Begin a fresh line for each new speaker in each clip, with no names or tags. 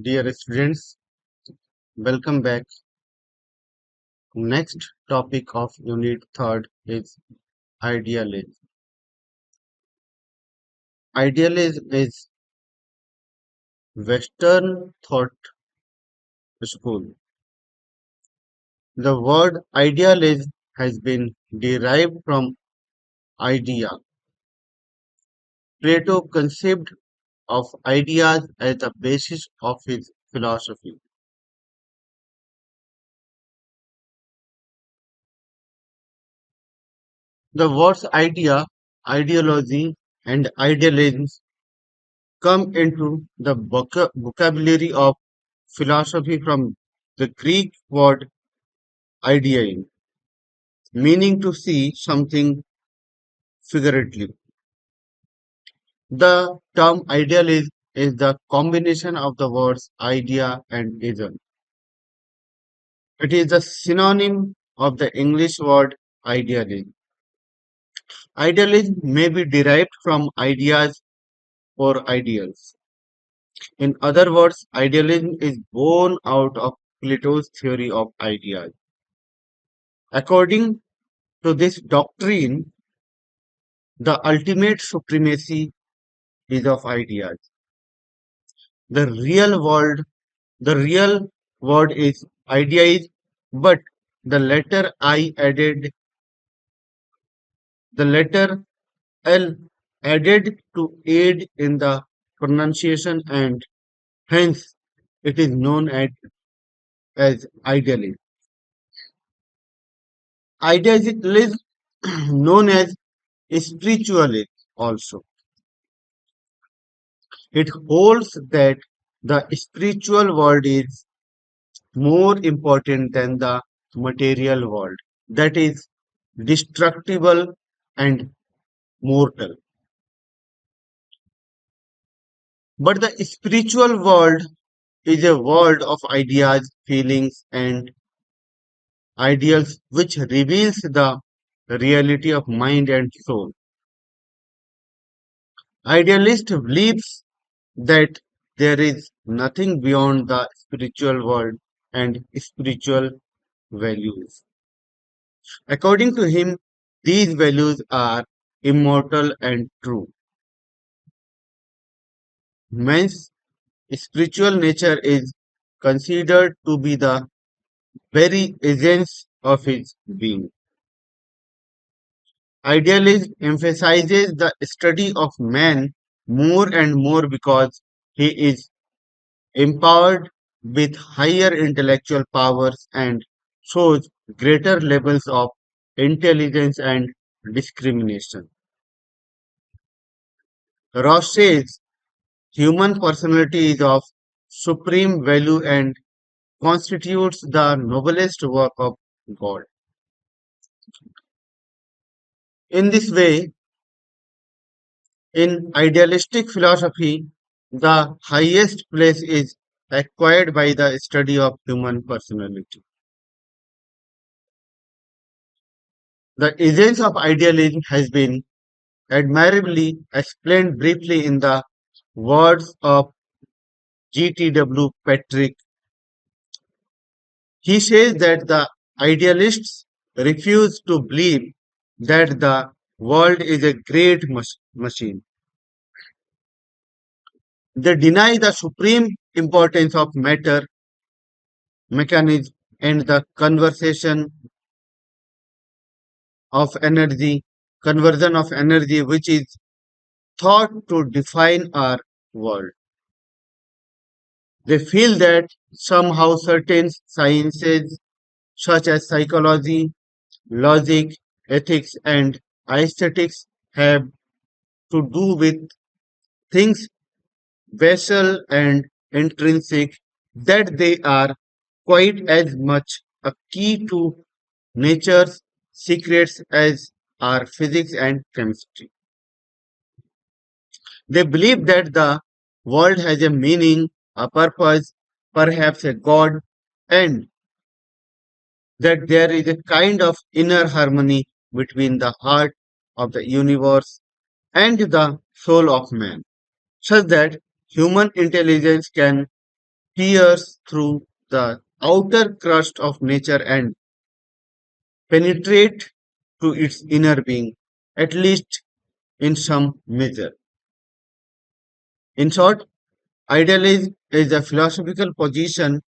Dear students, welcome back. Next topic of Unit 3rd is Idealism. Idealism is Western thought school. The word idealism has been derived from idea. Plato conceived of ideas as the basis of his philosophy. The words idea, ideology, and idealism come into the vocabulary of philosophy from the Greek word ideain, meaning to see something figuratively. The term idealism is the combination of the words idea and ism. It is the synonym of the English word idealism. Idealism may be derived from ideas or ideals. In other words, idealism is born out of Plato's theory of ideas. According to this doctrine, the ultimate supremacy is of ideas. The real world, the real word is idea is, but the letter I added, the letter L added to aid in the pronunciation and hence it is known as idealism. Idealism known as spiritualism also. It holds that the spiritual world is more important than the material world, that is destructible and mortal. But the spiritual world is a world of ideas, feelings, and ideals which reveals the reality of mind and soul. Idealist believes that there is nothing beyond the spiritual world and spiritual values. According to him, these values are immortal and true. Man's spiritual nature is considered to be the very essence of his being. Idealism emphasizes the study of man more and more because he is empowered with higher intellectual powers and shows greater levels of intelligence and discrimination. Ross says human personality is of supreme value and constitutes the noblest work of God. In this way, in idealistic philosophy, the highest place is acquired by the study of human personality. The essence of idealism has been admirably explained briefly in the words of G.T.W. Patrick. He says that the idealists refuse to believe that the world is a great machine. They deny the supreme importance of matter, mechanism, and the of energy, conversion of energy, which is thought to define our world. They feel that somehow certain sciences such as psychology, logic, ethics, and aesthetics have to do with things basal and intrinsic, that they are quite as much a key to nature's secrets as are physics and chemistry. They believe that the world has a meaning, a purpose, perhaps a God, and that there is a kind of inner harmony between the heart of the universe and the soul of man, such that human intelligence can pierce through the outer crust of nature and penetrate to its inner being, at least in some measure. In short, idealism is a philosophical position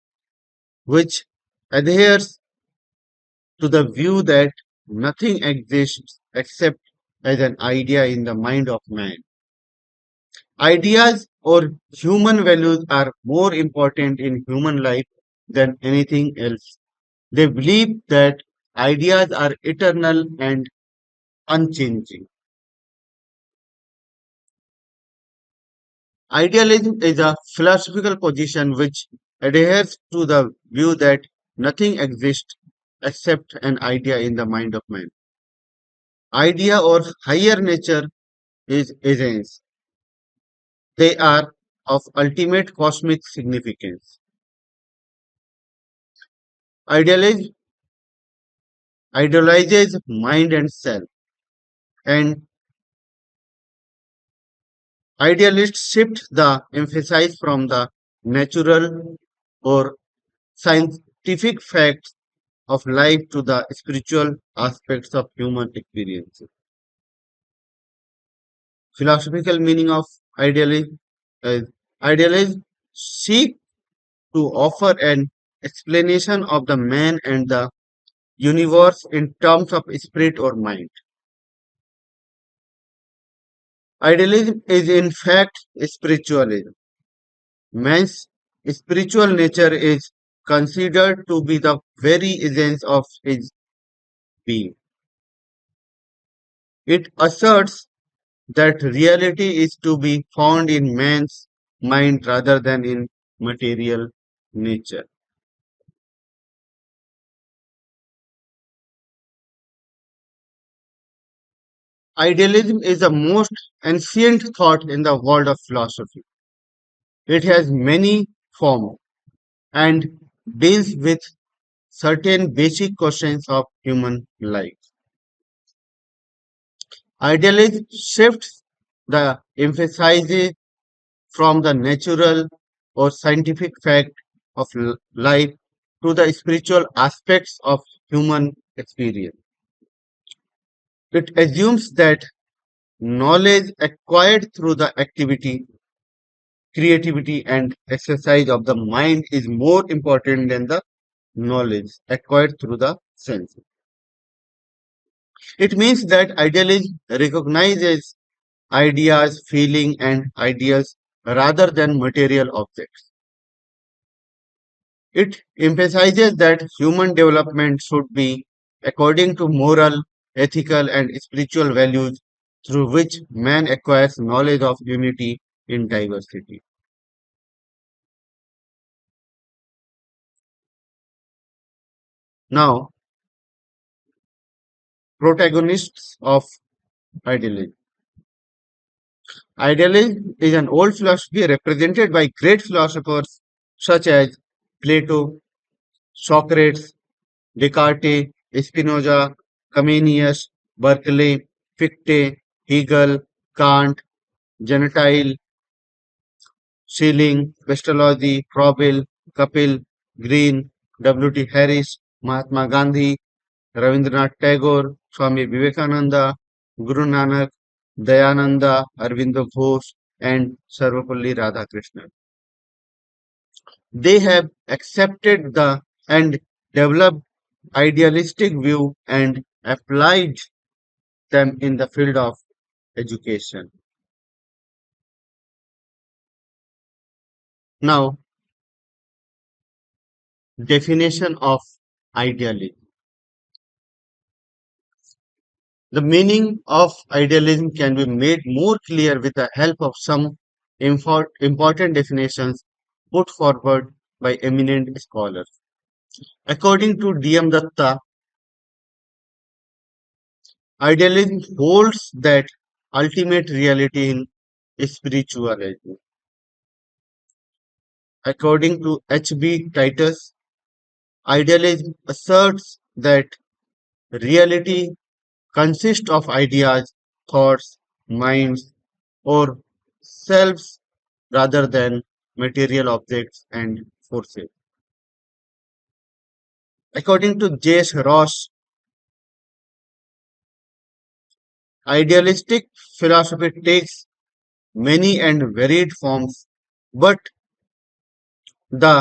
which adheres to the view that nothing exists except as an idea in the mind of man. Ideas or human values are more important in human life than anything else. They believe that ideas are eternal and unchanging. Idealism is a philosophical position which adheres to the view that nothing exists except an idea in the mind of man. Idea or higher nature is essence. They are of ultimate cosmic significance. Idealism idealizes mind and self, and idealists shift the emphasis from the natural or scientific facts of life to the spiritual aspects of human experience. Philosophical meaning of idealism is idealism seek to offer an explanation of the man and the universe in terms of spirit or mind. Idealism is in fact spiritualism. Man's spiritual nature is considered to be the very essence of his being. It asserts that reality is to be found in man's mind rather than in material nature. Idealism is the most ancient thought in the world of philosophy. It has many forms and deals with certain basic questions of human life. Idealism shifts the emphasis from the natural or scientific fact of life to the spiritual aspects of human experience. It assumes that knowledge acquired through the activity, creativity, and exercise of the mind is more important than the knowledge acquired through the senses. It means that idealism recognizes ideas, feeling, and ideas rather than material objects. It emphasizes that human development should be according to moral, ethical, and spiritual values through which man acquires knowledge of unity in diversity. Now, protagonists of idealism. Idealism is an old philosophy represented by great philosophers such as Plato, Socrates, Descartes, Spinoza, Comenius, Berkeley, Fichte, Hegel, Kant, Gentile, Schelling, Pestalozzi, Froebel, Kapil, Green, W.T. Harris, Mahatma Gandhi, Rabindranath Tagore, Swami Vivekananda, Guru Nanak, Dayananda, Arvindo Ghosh, and Sarvapalli Radhakrishnan. They have accepted the and developed idealistic view and applied them in the field of education. Now, definition of idealism. The meaning of idealism can be made more clear with the help of some important definitions put forward by eminent scholars. According to D.M. Datta, idealism holds that ultimate reality in spirituality. According to H.B. Titus, idealism asserts that reality consists of ideas, thoughts, minds, or selves rather than material objects and forces. According to J.S. Ross, idealistic philosophy takes many and varied forms, but the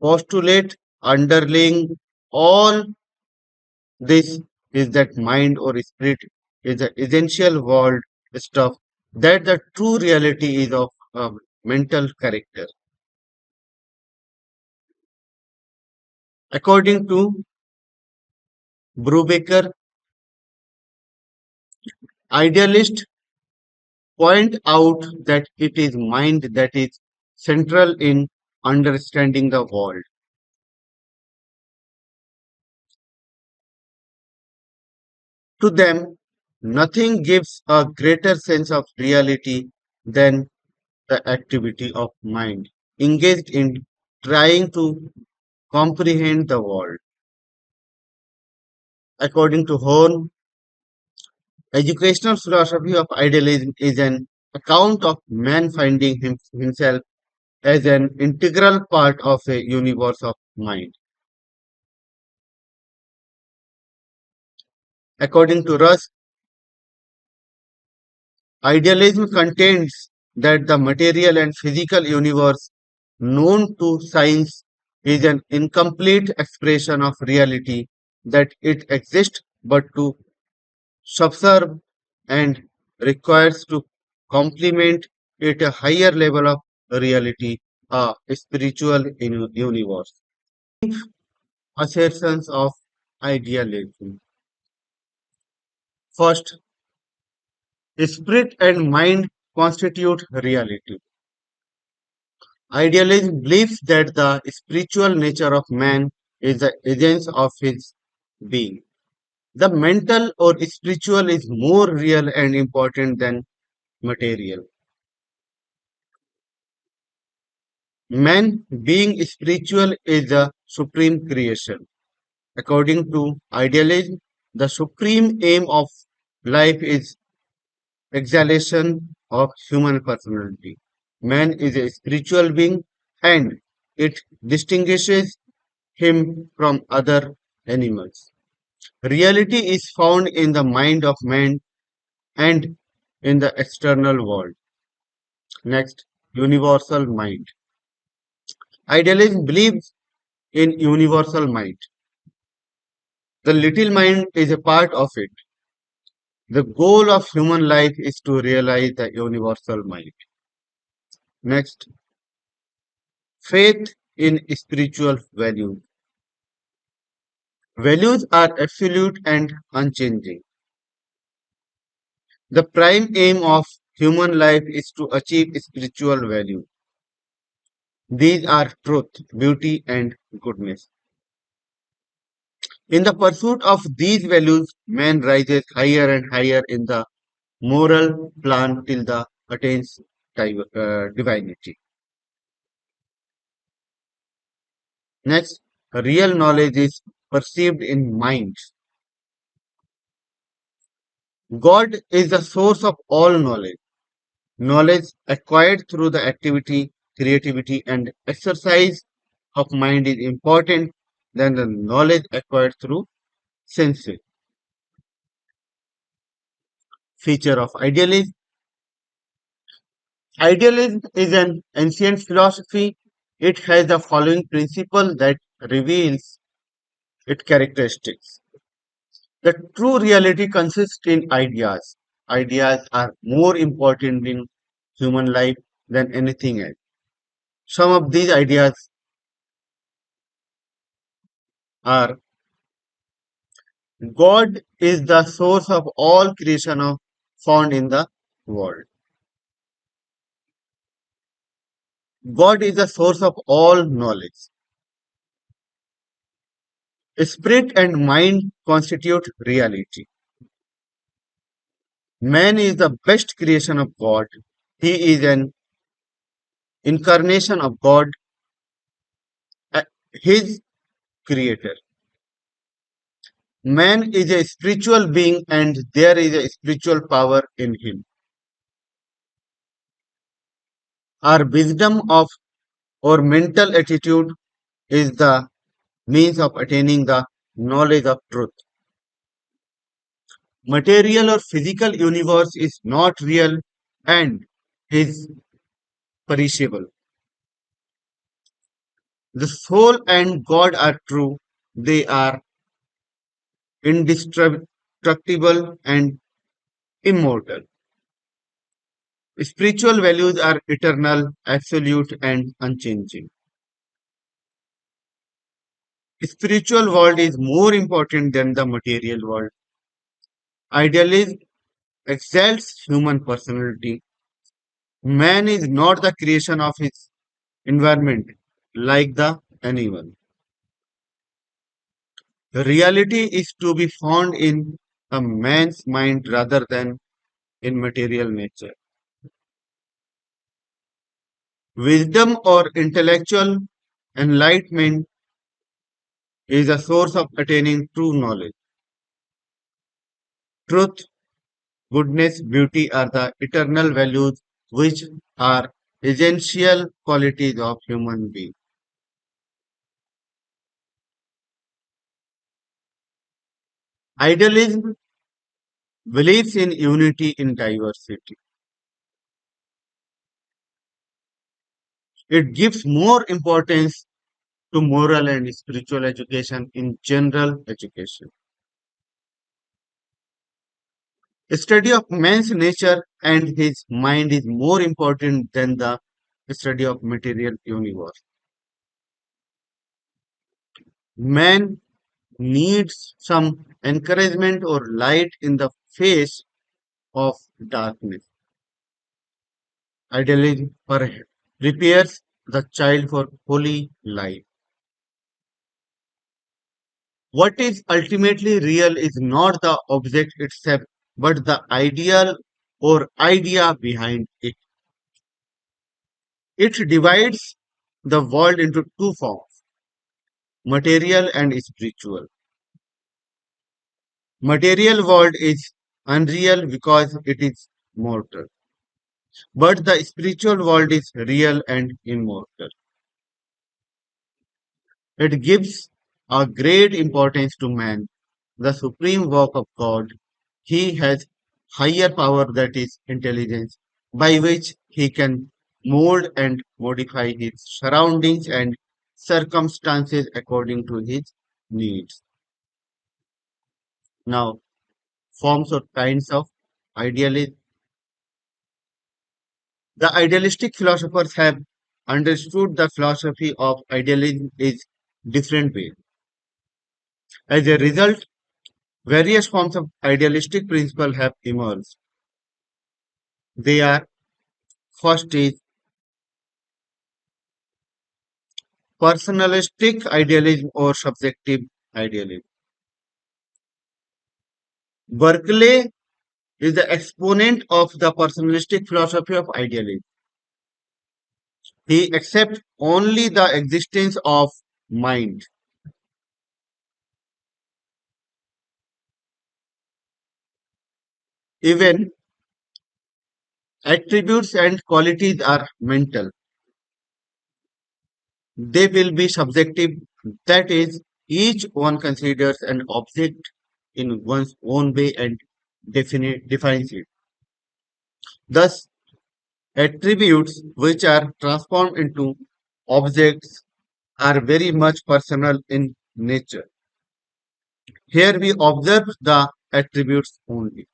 postulate underlying all this is that mind or spirit is the essential world stuff, that the true reality is of mental character. According to Brubaker, idealists point out that it is mind that is central in understanding the world. To them, nothing gives a greater sense of reality than the activity of mind engaged in trying to comprehend the world. According to Horn, educational philosophy of idealism is an account of man finding himself as an integral part of a universe of mind. According to Russ, idealism contains that the material and physical universe known to science is an incomplete expression of reality, that it exists but to subserve and requires to complement it a higher level of reality, a spiritual universe. Assertions of idealism. First, spirit and mind constitute reality. Idealism believes that the spiritual nature of man is the essence of his being. The mental or spiritual is more real and important than material. Man being spiritual is the supreme creation. According to idealism, the supreme aim of life is exaltation of human personality. Man is a spiritual being and it distinguishes him from other animals. Reality is found in the mind of man and in the external world. Next, universal mind. Idealism believes in universal mind. The little mind is a part of it. The goal of human life is to realize the universal mind. Next, faith in spiritual values. Values are absolute and unchanging. The prime aim of human life is to achieve spiritual value. These are truth, beauty, and goodness. In the pursuit of these values, man rises higher and higher in the moral plan till the attains divinity. Next, real knowledge is perceived in mind. God is the source of all knowledge. Knowledge acquired through the activity, creativity, and exercise of mind is important than the knowledge acquired through senses. Feature of idealism. Idealism is an ancient philosophy. It has the following principle that reveals its characteristics. The true reality consists in ideas. Ideas are more important in human life than anything else. Some of these ideas are: God is the source of all creation found in the world. God is the source of all knowledge. Spirit and mind constitute reality. Man is the best creation of God. He is an incarnation of God, his creator. Man is a spiritual being and there is a spiritual power in him. Our wisdom of or mental attitude is the means of attaining the knowledge of truth. Material or physical universe is not real and is perishable. The soul and God are true. They are indestructible and immortal. Spiritual values are eternal, absolute, and unchanging. Spiritual world is more important than the material world. Idealism exalts human personality. Man is not the creation of his environment like the animal. Reality is to be found in a man's mind rather than in material nature. Wisdom or intellectual enlightenment is a source of attaining true knowledge. Truth, goodness, beauty are the eternal values which are essential qualities of human being. Idealism believes in unity in diversity. It gives more importance to moral and spiritual education in general education. The study of man's nature and his mind is more important than the study of material universe. Man needs some encouragement or light in the face of darkness. Idealism prepares the child for holy life. What is ultimately real is not the object itself, but the ideal or idea behind it. It divides the world into two forms, material and spiritual. Material world is unreal because it is mortal, but the spiritual world is real and immortal. It gives a great importance to man, the supreme work of God. He has higher power, that is intelligence, by which he can mold and modify his surroundings and circumstances according to his needs. Now, forms or kinds of idealism. The idealistic philosophers have understood the philosophy of idealism is different way. As a result, various forms of idealistic principle have emerged. They are first is personalistic idealism or subjective idealism. Berkeley is the exponent of the personalistic philosophy of idealism. He accepts only the existence of mind. Even attributes and qualities are mental. They will be subjective, that is, each one considers an object in one's own way and defines it. Thus, attributes which are transformed into objects are very much personal in nature. Here we observe the attributes only.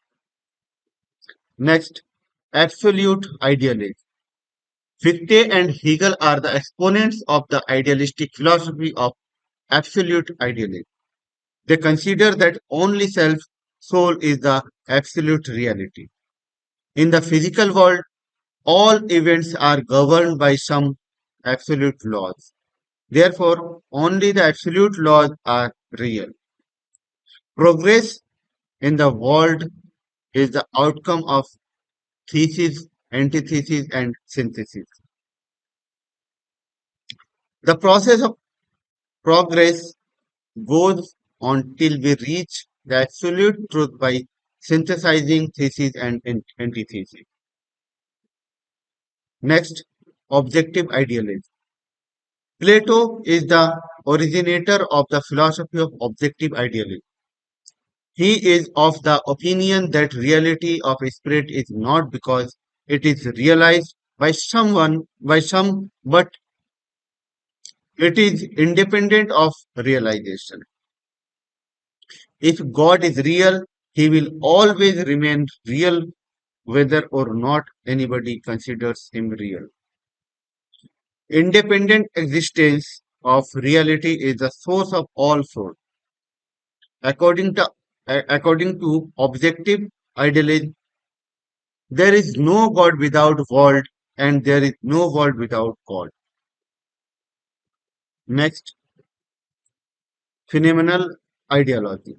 Next, absolute idealism. Fichte and Hegel are the exponents of the idealistic philosophy of absolute idealism. They consider that only self, soul is the absolute reality. In the physical world, all events are governed by some absolute laws. Therefore, only the absolute laws are real. Progress in the world is the outcome of thesis, antithesis, and synthesis. The process of progress goes on till we reach the absolute truth by synthesizing thesis and antithesis. Next, objective idealism. Plato is the originator of the philosophy of objective idealism. He is of the opinion that reality of spirit is not because it is realized by some, but it is independent of realization. If God is real, he will always remain real whether or not anybody considers him real. Independent existence of reality is the source of all source. According to objective idealism, there is no God without world, and there is no world without God. Next, phenomenal ideology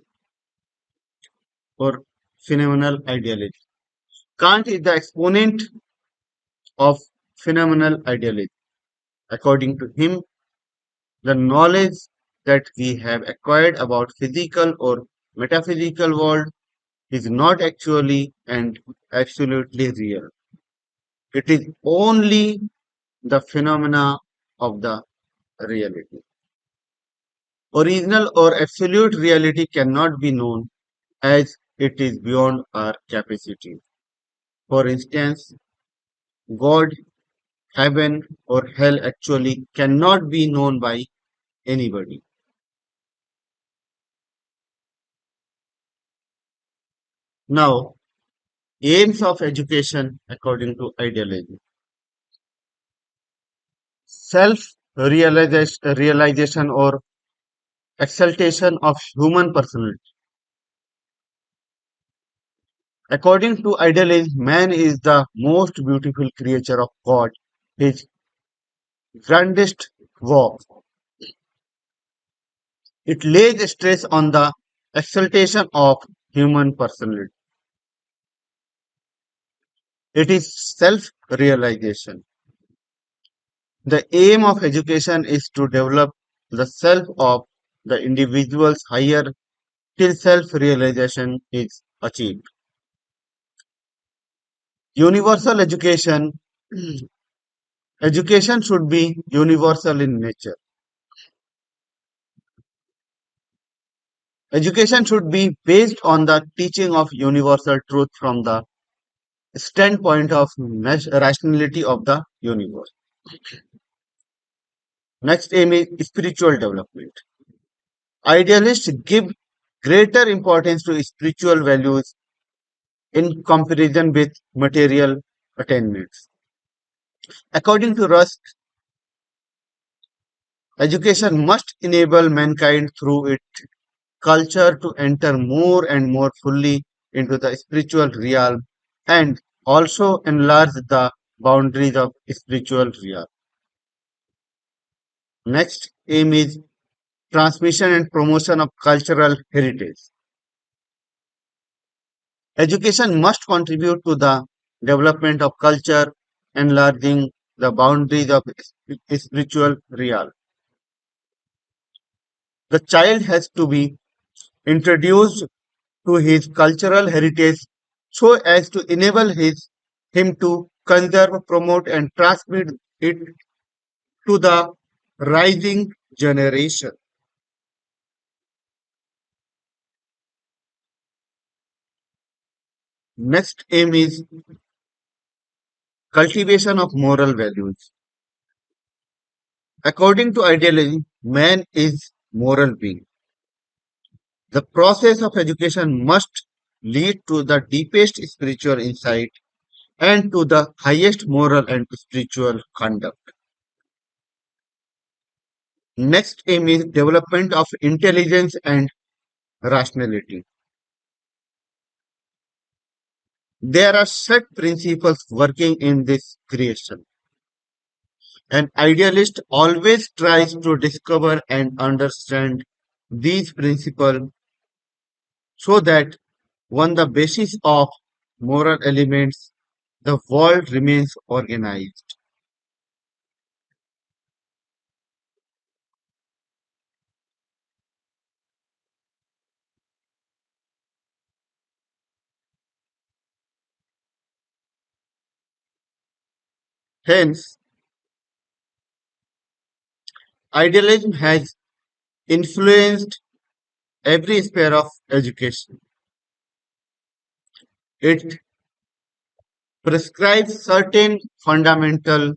or phenomenal idealism. Kant is the exponent of phenomenal idealism. According to him, the knowledge that we have acquired about physical or metaphysical world is not actually and absolutely real. It is only the phenomena of the reality. Original or absolute reality cannot be known as it is beyond our capacity. For instance, God, heaven, or hell actually cannot be known by anybody. Now, aims of education according to idealism. Self realization or exaltation of human personality. According to idealism, man is the most beautiful creature of God. His grandest work. It lays stress on the exaltation of human personality. It is self realization. The aim of education is to develop the self of the individual's higher till self realization is achieved. Universal education. Education should be universal in nature. Education should be based on the teaching of universal truth from the standpoint of rationality of the universe. Next aim is spiritual development. Idealists give greater importance to spiritual values in comparison with material attainments. According to Rusk, education must enable mankind through its culture to enter more and more fully into the spiritual realm and also enlarge the boundaries of spiritual realm. Next aim is transmission and promotion of cultural heritage. Education must contribute to the development of culture, enlarging the boundaries of spiritual realm. The child has to be introduced to his cultural heritage so as to enable him to conserve, promote, and transmit it to the rising generation. Next aim is cultivation of moral values. According to idealism, man is moral being. The process of education must lead to the deepest spiritual insight and to the highest moral and spiritual conduct. Next aim is development of intelligence and rationality. There are set principles working in this creation. An idealist always tries to discover and understand these principles so that on the basis of moral elements, the world remains organized. Hence, Idealism has influenced every sphere of education. It prescribes certain fundamental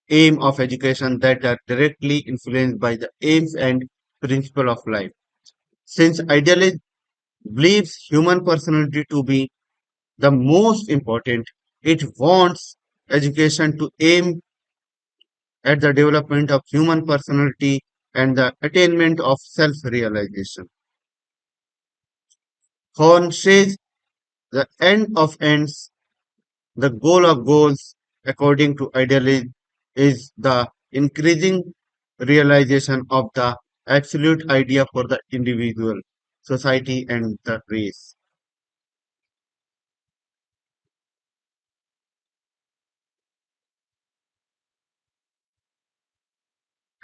aim of education that are directly influenced by the aims and principle of life. Since idealism believes human personality to be the most important, it wants education to aim at the development of human personality and the attainment of self-realization. Horn says the end of ends, the goal of goals, according to idealism, is the increasing realization of the absolute idea for the individual, society, and the race.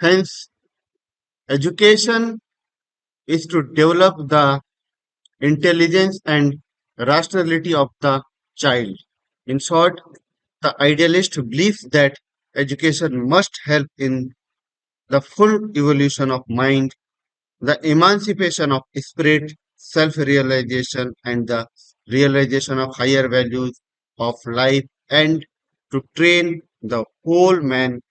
Hence, education is to develop the intelligence and rationality of the child. In short, the idealist believes that education must help in the full evolution of mind, the emancipation of spirit, self realization, and the realization of higher values of life, and to train the whole man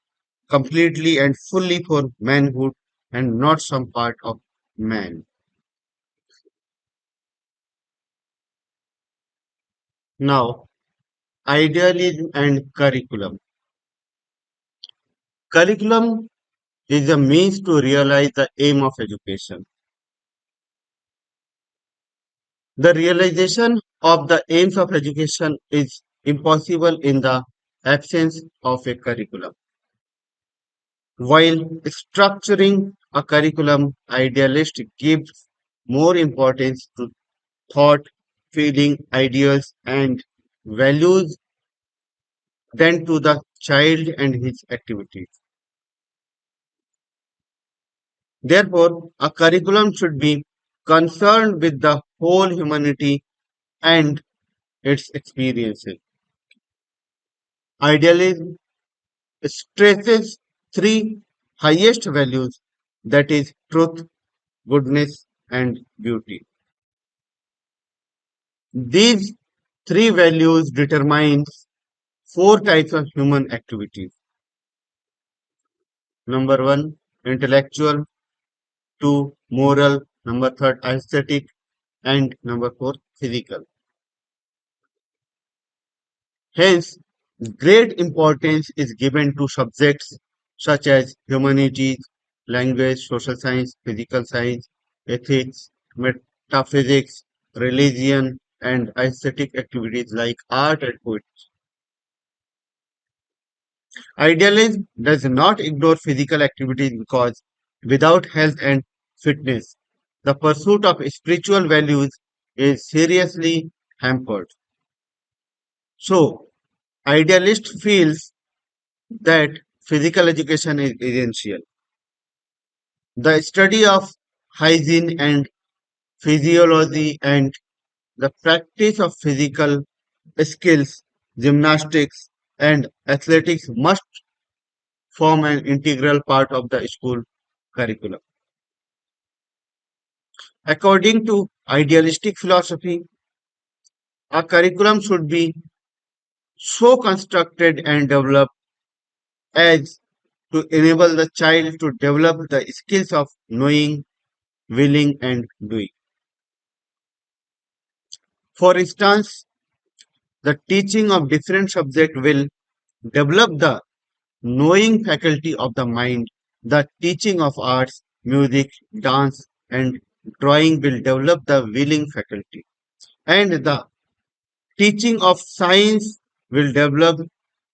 completely and fully for manhood and not some part of man. Now, idealism and curriculum. Curriculum is a means to realize the aim of education. The realization of the aims of education is impossible in the absence of a curriculum. While structuring a curriculum, idealist gives more importance to thought, feeling, ideas, and values than to the child and his activities. Therefore, a curriculum should be concerned with the whole humanity and its experiences. Idealism stresses three highest values, that is truth, goodness, and beauty. These three values determine four types of human activities. Number one, intellectual; two, moral; number third, aesthetic; and number four, physical. Hence, great importance is given to subjects such as humanities, language, social science, physical science, ethics, metaphysics, religion, and aesthetic activities like art and poetry. Idealism does not ignore physical activities because without health and fitness, the pursuit of spiritual values is seriously hampered. So, idealist feels that physical education is essential. The study of hygiene and physiology and the practice of physical skills, gymnastics, and athletics must form an integral part of the school curriculum. According to idealistic philosophy, a curriculum should be so constructed and developed as to enable the child to develop the skills of knowing, willing, and doing. For instance, the teaching of different subjects will develop the knowing faculty of the mind. The teaching of arts, music, dance, and drawing will develop the willing faculty. And the teaching of science will develop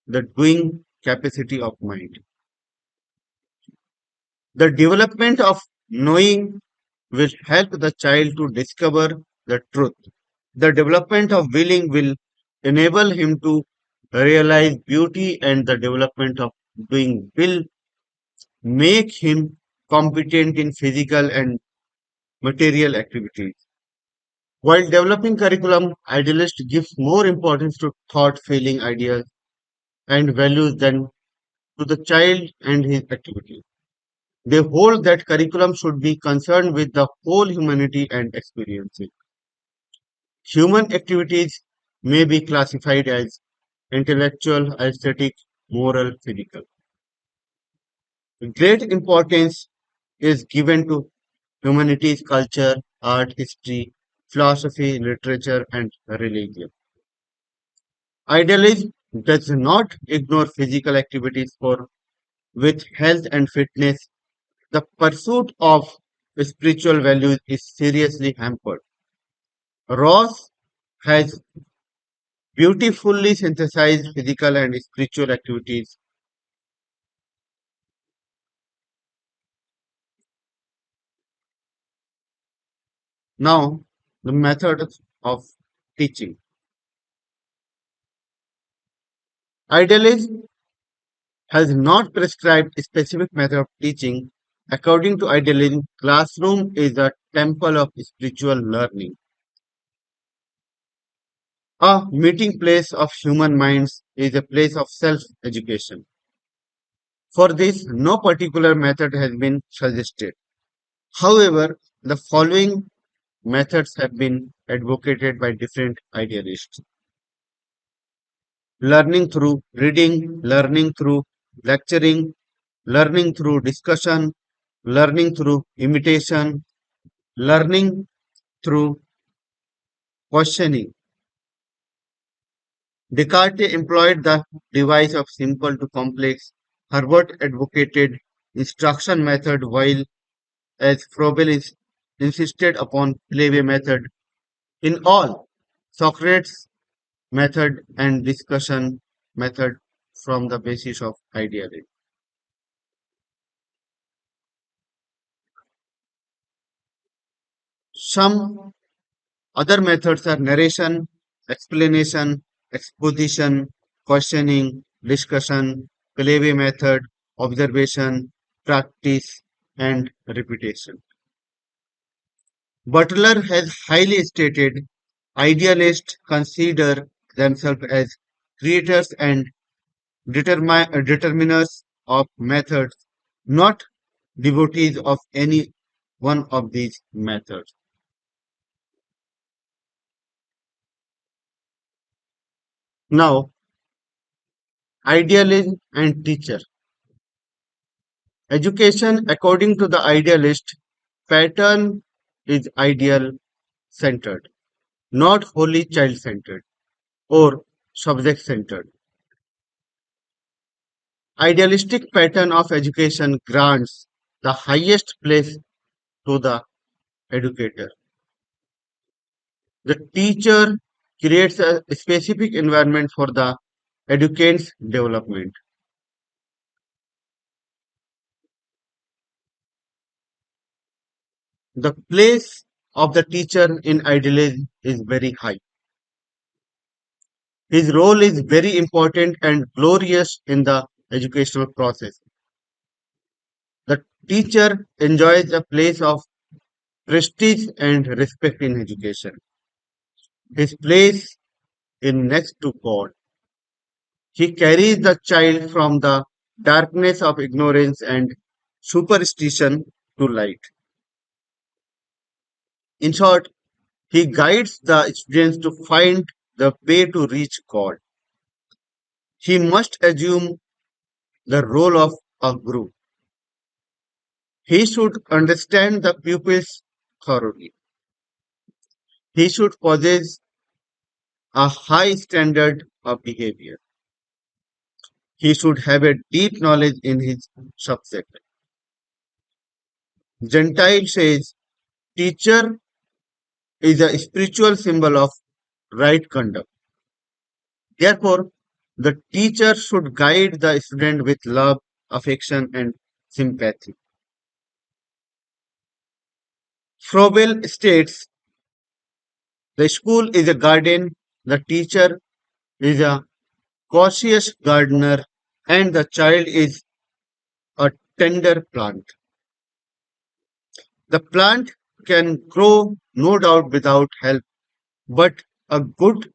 the doing capacity of mind. The development of knowing will help the child to discover the truth. The development of willing will enable him to realize beauty, and the development of doing will make him competent in physical and material activities. While developing curriculum, idealist gives more importance to thought, feeling, ideas, and values than to the child and his activities. They hold that curriculum should be concerned with the whole humanity and experiences. Human activities may be classified as intellectual, aesthetic, moral, physical. Great importance is given to humanities, culture, art, history, philosophy, literature, and religion. Idealism does not ignore physical activities for with health and fitness. The pursuit of spiritual values is seriously hampered. Ross has beautifully synthesized physical and spiritual activities. Now, the methods of teaching. Idealism has not prescribed a specific method of teaching. According to idealism, classroom is a temple of spiritual learning, a meeting place of human minds is a place of self-education. For this, no particular method has been suggested. However, the following methods have been advocated by different idealists. Learning through reading, learning through lecturing, learning through discussion, learning through imitation, learning through questioning. Descartes employed the device of simple to complex. Herbert advocated instruction method while as Froebel insisted upon play method. In all, Socrates' method and discussion method from the basis of idealism. Some other methods are narration, explanation, exposition, questioning, discussion, play method, observation, practice, and repetition. Butler has highly stated idealists consider themselves as creators and determiners of methods, not devotees of any one of these methods. Now, idealism and teacher. Education, according to the idealist, pattern is ideal centered, not wholly child centered or subject centered. Idealistic pattern of education grants the highest place to the educator. The teacher creates a specific environment for the educand's development. The place of the teacher in idealism is very high. His role is very important and glorious in the educational process. The teacher enjoys a place of prestige and respect in education. His place is next to God. He carries the child from the darkness of ignorance and superstition to light. In short, he guides the students to find the way to reach God. He must assume the role of a guru. He should understand the pupils thoroughly. He should possess a high standard of behavior. He should have a deep knowledge in his subject. Gentile says, teacher is a spiritual symbol of right conduct. Therefore, the teacher should guide the student with love, affection, and sympathy. Froebel states the school is a garden, the teacher is a cautious gardener, and the child is a tender plant. The plant can grow, no doubt, without help, but a good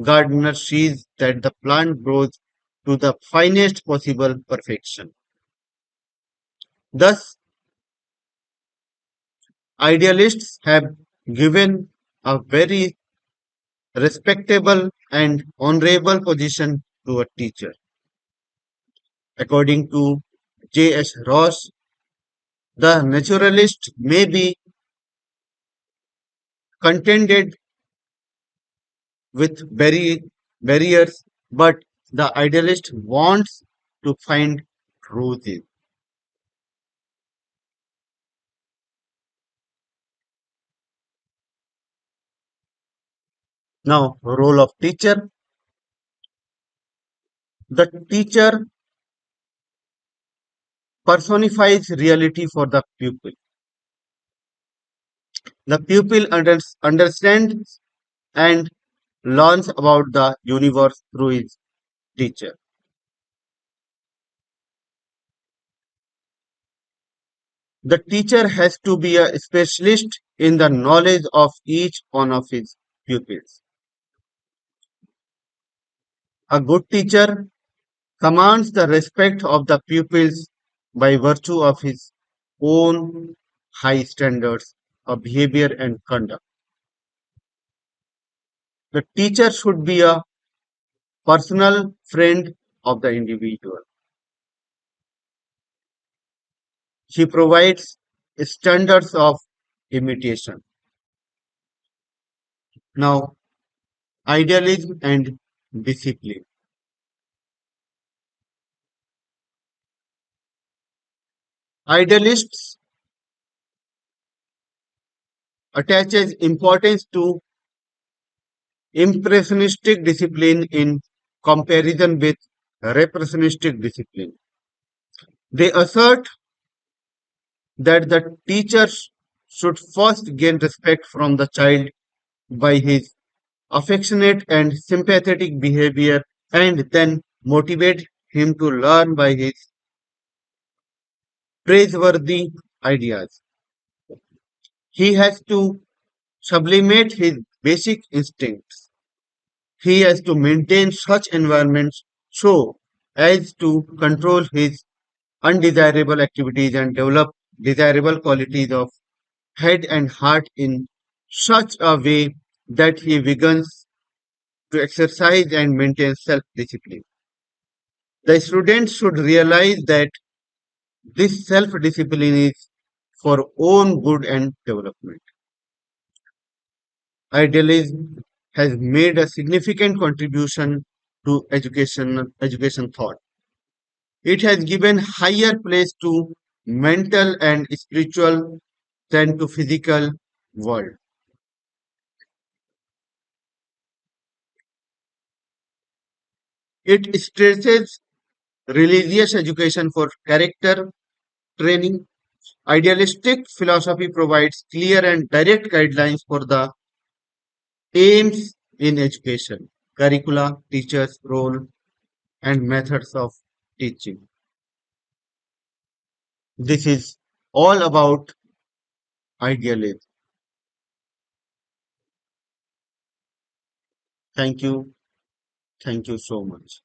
gardener sees that the plant grows to the finest possible perfection. Thus, Idealists have given a very respectable and honorable position to a teacher. According to J.S. Ross, the naturalist may be contented with barriers, but the idealist wants to find truth in. Now, role of teacher. The teacher personifies reality for the pupil. The pupil understands and learns about the universe through his teacher. The teacher has to be a specialist in the knowledge of each one of his pupils. A good teacher commands the respect of the pupils by virtue of his own high standards of behavior and conduct. The teacher should be a personal friend of the individual. She provides standards of imitation. Now, idealism and discipline. Idealists attaches importance to impressionistic discipline in comparison with repressionistic discipline. They assert that the teacher should first gain respect from the child by his affectionate and sympathetic behavior and then motivate him to learn by his praiseworthy ideas. He has to sublimate his basic instincts. He has to maintain such environments so as to control his undesirable activities and develop desirable qualities of head and heart in such a way that he begins to exercise and maintain self discipline. The student should realize that this self discipline is for own good and development. Idealism has made a significant contribution to education thought. It has given higher place to mental and spiritual than to physical world. It stresses religious education for character training. Idealistic philosophy provides clear and direct guidelines for the aims in education, curricula, teachers' role, and methods of teaching. This is all about idealism. Thank you. Thank you so much.